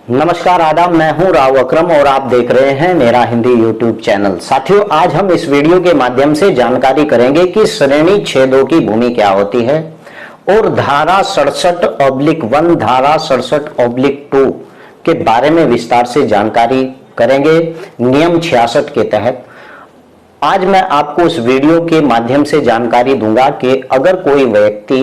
नमस्कार आदाब, मैं हूं राव अकरम और आप देख रहे हैं मेरा हिंदी यूट्यूब चैनल। साथियों, आज हम इस वीडियो के माध्यम से जानकारी करेंगे कि श्रेणी 6(2) की भूमि क्या होती है और धारा 67/1, धारा 67/2 के बारे में विस्तार से जानकारी करेंगे नियम 66 के तहत। आज मैं आपको इस वीडियो के माध्यम से जानकारी दूंगा कि अगर कोई व्यक्ति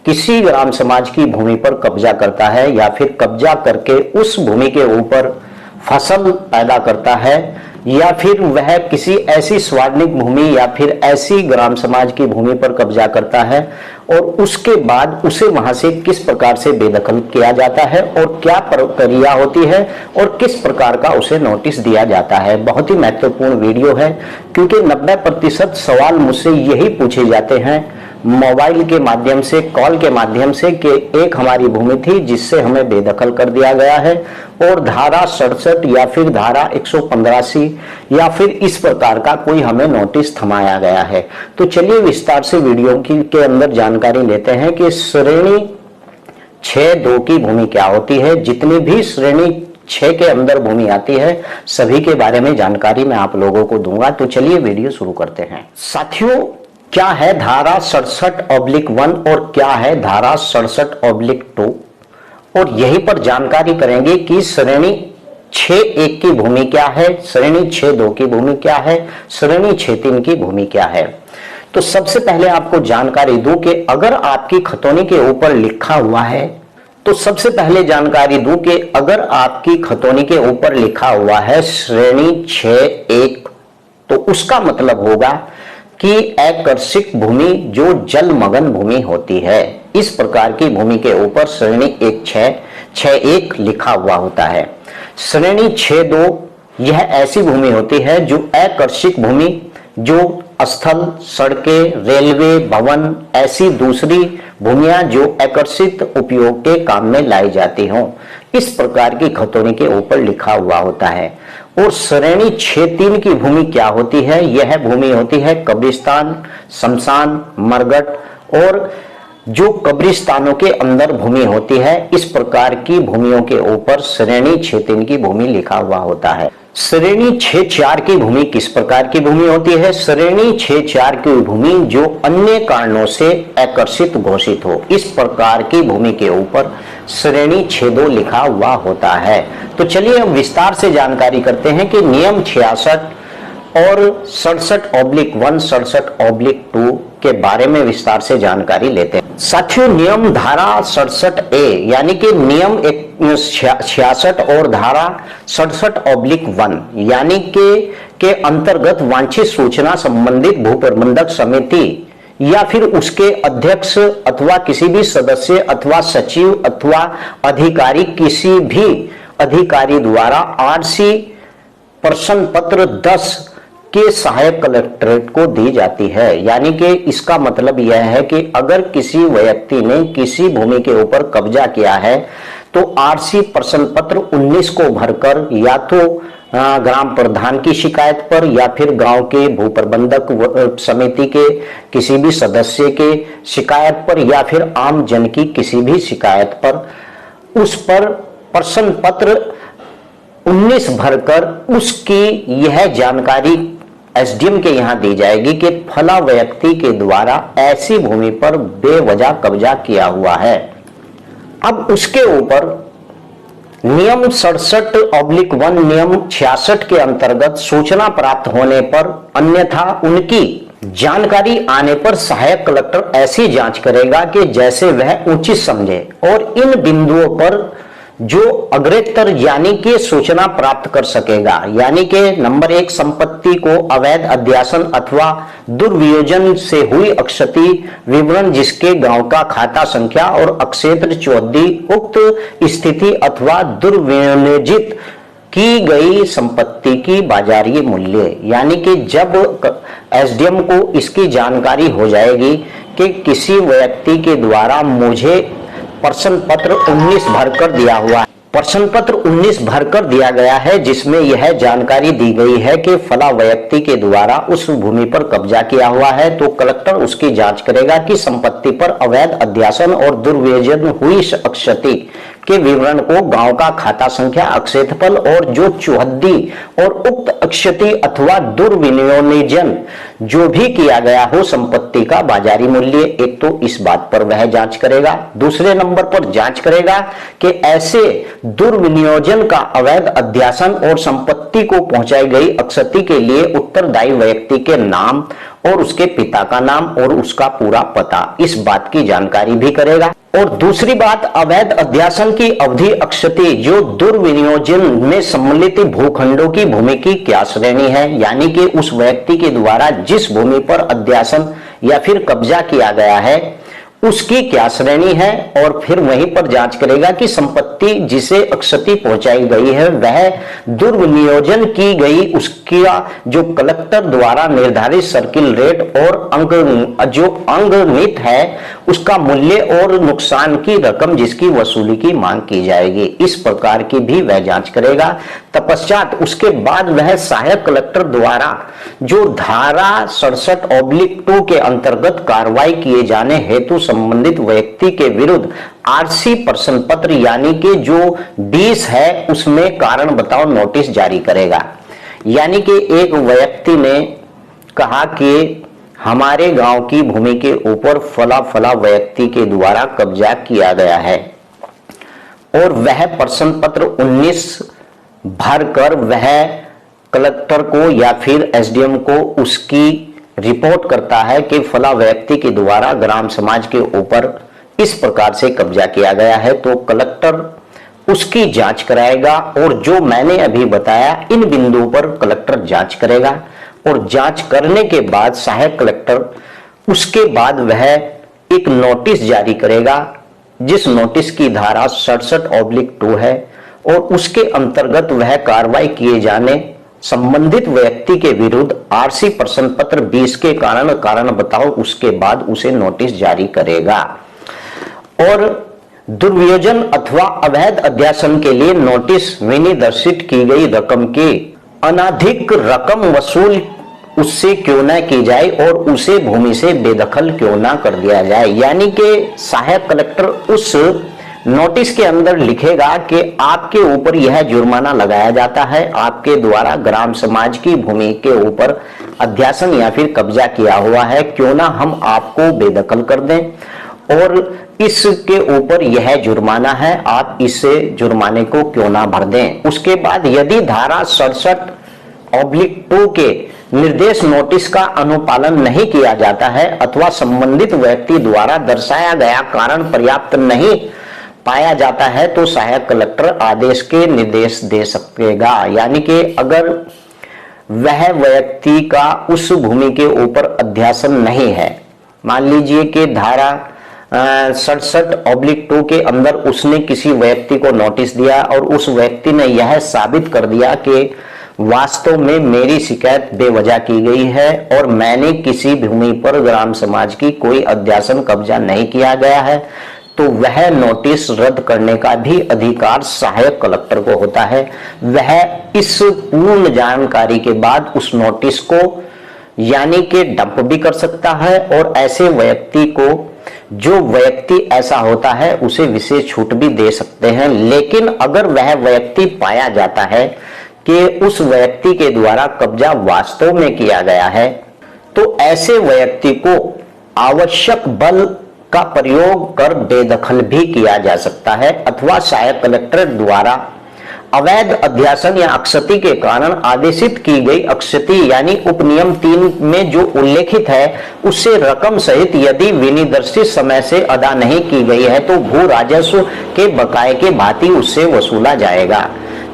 किसी ग्राम समाज की भूमि पर कब्जा करता है या फिर कब्जा करके उस भूमि के ऊपर फसल पैदा करता है या फिर वह किसी ऐसी सार्वजनिक भूमि या फिर ऐसी ग्राम समाज की भूमि पर कब्जा करता है और उसके बाद उसे वहां से किस प्रकार से बेदखल किया जाता है और क्या प्रक्रिया होती है और किस प्रकार का उसे नोटिस दिया जाता है। बहुत ही महत्वपूर्ण वीडियो है क्योंकि 90% सवाल मुझसे यही पूछे जाते हैं मोबाइल के माध्यम से, कॉल के माध्यम से कि एक हमारी भूमि थी जिससे हमें बेदखल कर दिया गया है और धारा 67 या फिर धारा 185 या फिर इस प्रकार का कोई हमें नोटिस थमाया गया है। तो चलिए विस्तार से वीडियो के अंदर जानकारी लेते हैं कि श्रेणी 6(2) की भूमि क्या होती है। जितनी भी श्रेणी 6 के अंदर भूमि आती है सभी के बारे में जानकारी मैं आप लोगों को दूंगा। तो चलिए वीडियो शुरू करते हैं। साथियों, क्या है धारा 67/1 और क्या है धारा 67/2 और यहीं पर जानकारी करेंगे कि श्रेणी 6(1) की भूमि क्या है, श्रेणी 6(2) की भूमि क्या है, श्रेणी 6(3) की भूमि क्या है। तो सबसे पहले आपको जानकारी दूं कि अगर आपकी खतौनी के ऊपर लिखा हुआ है, तो सबसे पहले जानकारी दूं कि अगर आपकी खतौनी के ऊपर लिखा हुआ है श्रेणी 6(1) तो उसका मतलब होगा कि आकर्षित भूमि जो जलमग्न भूमि होती है। इस प्रकार की भूमि के ऊपर श्रेणी 6(1) लिखा हुआ होता है। श्रेणी 6(2) यह ऐसी भूमि होती है जो आकर्षित भूमि, जो स्थल, सड़कें, रेलवे, भवन, ऐसी दूसरी भूमियां जो आकर्षित उपयोग के काम में लाई जाती हों, इस प्रकार की खतौनी के ऊपर लिखा हुआ होता है। और श्रेणी 6(3) की भूमि क्या होती है? यह भूमि होती है कब्रिस्तान, शमशान, मरघट और जो कब्रिस्तानों के अंदर भूमि होती है, इस प्रकार की भूमियों के ऊपर श्रेणी 6(3) की भूमि लिखा हुआ होता है। श्रेणी 6(4) की भूमि किस प्रकार की भूमि होती है? श्रेणी 6(4) की भूमि जो अन्य कारणों से आकर्षित घोषित हो, इस प्रकार की भूमि के ऊपर श्रेणी 6(2) लिखा हुआ होता है। तो चलिए हम विस्तार से जानकारी करते हैं कि नियम 66 और 67/1, 67/2 के बारे में विस्तार से जानकारी लेते हैं। साथियों, नियम धारा 67A यानी कि नियम 66 और धारा 67/1 यानी के अंतर्गत वांछित सूचना संबंधित भूप्रबंधक समिति या फिर उसके अध्यक्ष अथवा किसी भी सदस्य अथवा सचिव अथवा अधिकारी, किसी भी अधिकारी द्वारा आरसी प्रश्न पत्र 10 के सहायक कलेक्टरेट को दी जाती है। यानी कि इसका मतलब यह है कि अगर किसी व्यक्ति ने किसी भूमि के ऊपर कब्जा किया है तो आरसी प्रश्न पत्र 19 को भरकर या तो ग्राम प्रधान की शिकायत पर या फिर गांव के भूप्रबंधक समिति के किसी भी सदस्य के शिकायत पर या फिर आम जन की किसी भी शिकायत पर उस पर प्रश्न पत्र 19 भरकर उसकी यह जानकारी एसडीएम के यहां दी जाएगी कि फला व्यक्ति के द्वारा ऐसी भूमि पर बेवजह कब्जा किया हुआ है। अब उसके ऊपर नियम 67/1, नियम 66 के अंतर्गत सूचना प्राप्त होने पर अन्यथा उनकी जानकारी आने पर सहायक कलेक्टर ऐसी जांच करेगा कि जैसे वह उचित समझे और इन बिंदुओं पर जो अग्रेतर यानी कि सूचना प्राप्त कर सकेगा। यानी कि नंबर 1, संपत्ति को अवैध अध्यासन अथवा दुर्वियोजन से हुई क्षति विवरण जिसके गांव का खाता संख्या और क्षेत्र चौहद्दी उक्त स्थिति अथवा दुर्विनियोजित की गई संपत्ति की बाजारी मूल्य। यानी कि जब एसडीएम को इसकी जानकारी हो जाएगी कि किसी व्यक्ति के द्वारा मुझे प्रश्न पत्र 19 भरकर दिया हुआ है, प्रश्न पत्र 19 भरकर दिया गया है जिसमें यह जानकारी दी गई है कि फला व्यक्ति के द्वारा उस भूमि पर कब्जा किया हुआ है, तो कलेक्टर उसकी जांच करेगा कि संपत्ति पर अवैध अध्यासन और दुर्वियोजन हुई क्षति के विवरण को गांव का खाता संख्या, अक्षेत्रफल और जो चौहद्दी और उक्त अक्षति अथवा दुर्विनियोजन जो भी किया गया हो संपत्ति का बाजारी मूल्य, एक तो इस बात पर वह जांच करेगा। दूसरे नंबर पर जांच करेगा कि ऐसे दुर्विनियोजन का अवैध अध्यासन और संपत्ति को पहुंचाई गई अक्षति के लिए उत्तरदायी व्यक्ति के नाम और उसके पिता का नाम और उसका पूरा पता, इस बात की जानकारी भी करेगा। और दूसरी बात, अवैध अध्यासन की अवधि, अक्षति जो दुर्विनियोजन में सम्मिलित भूखंडों की भूमि की क्या श्रेणी है, यानी कि उस व्यक्ति के द्वारा जिस भूमि पर अध्यासन या फिर कब्जा किया गया है उसकी क्या श्रेणी है। और फिर वहीं पर जांच करेगा कि संपत्ति जिसे अक्षति पहुंचाई गई है वह दुर्विनियोजन की गई उसका जो कलेक्टर द्वारा निर्धारित सर्किल रेट और जो अंगनित है उसका मूल्य और नुकसान की रकम जिसकी वसूली की मांग की जाएगी, इस प्रकार की भी वह जांच करेगा। तत्पश्चात उसके बाद वह सहायक कलेक्टर द्वारा जो धारा 67/2 के अंतर्गत कार्रवाई किए जाने हेतु संबंधित व्यक्ति के विरुद्ध आरसी प्रश्न पत्र यानी कि जो 20 है उसमें कारण बताओ नोटिस जारी करेगा। यानी कि एक व्यक्ति ने कहा कि हमारे गांव की भूमि के ऊपर फला फला व्यक्ति के द्वारा कब्जा किया गया है और वह प्रश्न पत्र 19 भरकर वह कलेक्टर को या फिर एसडीएम को उसकी रिपोर्ट करता है कि फला व्यक्ति के द्वारा ग्राम समाज के ऊपर इस प्रकार से कब्जा किया गया है, तो कलेक्टर उसकी जांच कराएगा। और जो मैंने अभी बताया इन बिंदुओं पर कलेक्टर जांच करेगा और जांच करने के बाद सहायक कलेक्टर उसके बाद वह एक नोटिस जारी करेगा जिस नोटिस की धारा 67/2 है और उसके अंतर्गत वह कार्रवाई किए जाने संबंधित व्यक्ति के विरुद्ध आरसी प्रश्न पत्र 20 के कारण बताओ उसके बाद उसे नोटिस जारी करेगा। और दुर्वियोजन अथवा अवैध अध्यासन के लिए नोटिस विनिर्देशित की गई रकम की अनाधिक रकम वसूल उससे क्यों ना की जाए और उसे भूमि से बेदखल क्यों ना कर दिया जाए। यानी कि सहायक कलेक्टर उस नोटिस के अंदर लिखेगा कि आपके ऊपर यह जुर्माना लगाया जाता है, आपके द्वारा ग्राम समाज की भूमि के ऊपर अध्यासन या फिर कब्जा किया हुआ है, क्यों ना हम आपको बेदखल कर दें और इसके ऊपर यह जुर्माना है, आप इसे जुर्माने को क्यों ना भर दें। उसके बाद यदि धारा 67/2 के निर्देश नोटिस का अनुपालन नहीं किया जाता है अथवा संबंधित व्यक्ति द्वारा दर्शाया गया कारण पर्याप्त नहीं पाया जाता है तो सहायक कलेक्टर आदेश के निर्देश दे सकेगा। यानी कि अगर वह व्यक्ति का उस भूमि के ऊपर अध्यासन नहीं है, मान लीजिए कि धारा 67/2 के अंदर उसने किसी व्यक्ति को नोटिस दिया और उस व्यक्ति ने यह साबित कर दिया कि वास्तव में मेरी शिकायत बेवजह की गई है और मैंने किसी भूमि पर ग्राम समाज की कोई अध्यासन कब्जा नहीं किया गया है, तो वह नोटिस रद्द करने का भी अधिकार सहायक कलेक्टर को होता है। वह इस पूर्ण जानकारी के बाद उस नोटिस को यानी कि डंप भी कर सकता है और ऐसे व्यक्ति को, जो व्यक्ति ऐसा होता है, उसे विशेष छूट भी दे सकते हैं। लेकिन अगर वह व्यक्ति पाया जाता है कि उस व्यक्ति के द्वारा कब्जा वास्तव में किया गया है तो ऐसे व्यक्ति को आवश्यक बल का प्रयोग कर बेदखल भी किया जा सकता है अथवा सहायक कलेक्टर द्वारा अवैध अध्यासन या अक्षति के कारण आदेशित की गई अक्षति यानी उपनियम 3 में जो उल्लेखित है उससे रकम सहित यदि विनिर्देशित समय से अदा नहीं की गई है तो भू राजस्व के बकाये के भांति उससे वसूला जाएगा।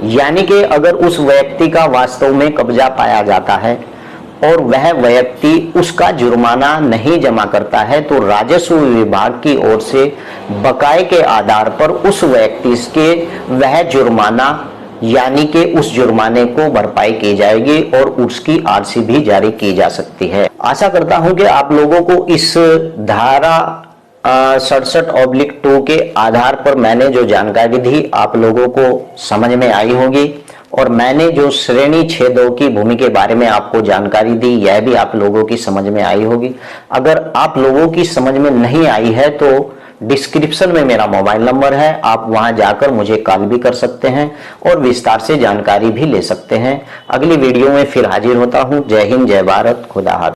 यानी कि अगर उस व्यक्ति का वास्तव में कब्जा पाया जाता है और वह व्यक्ति उसका जुर्माना नहीं जमा करता है तो राजस्व विभाग की ओर से बकाये के आधार पर उस व्यक्ति के वह जुर्माना यानी कि उस जुर्माने को भरपाई की जाएगी और उसकी आरसी भी जारी की जा सकती है। आशा करता हूं कि आप लोगों को इस धारा 67/2 के आधार पर मैंने जो जानकारी दी आप लोगों को समझ में आई होगी और मैंने जो श्रेणी 6(2) की भूमि के बारे में आपको जानकारी दी यह भी आप लोगों की समझ में आई होगी। अगर आप लोगों की समझ में नहीं आई है तो डिस्क्रिप्शन में मेरा मोबाइल नंबर है, आप वहां जाकर मुझे कॉल भी कर सकते हैं और विस्तार से जानकारी भी ले सकते हैं। अगली वीडियो में फिर हाजिर होता हूं। जय हिंद, जय भारत, खुदा हाफिज।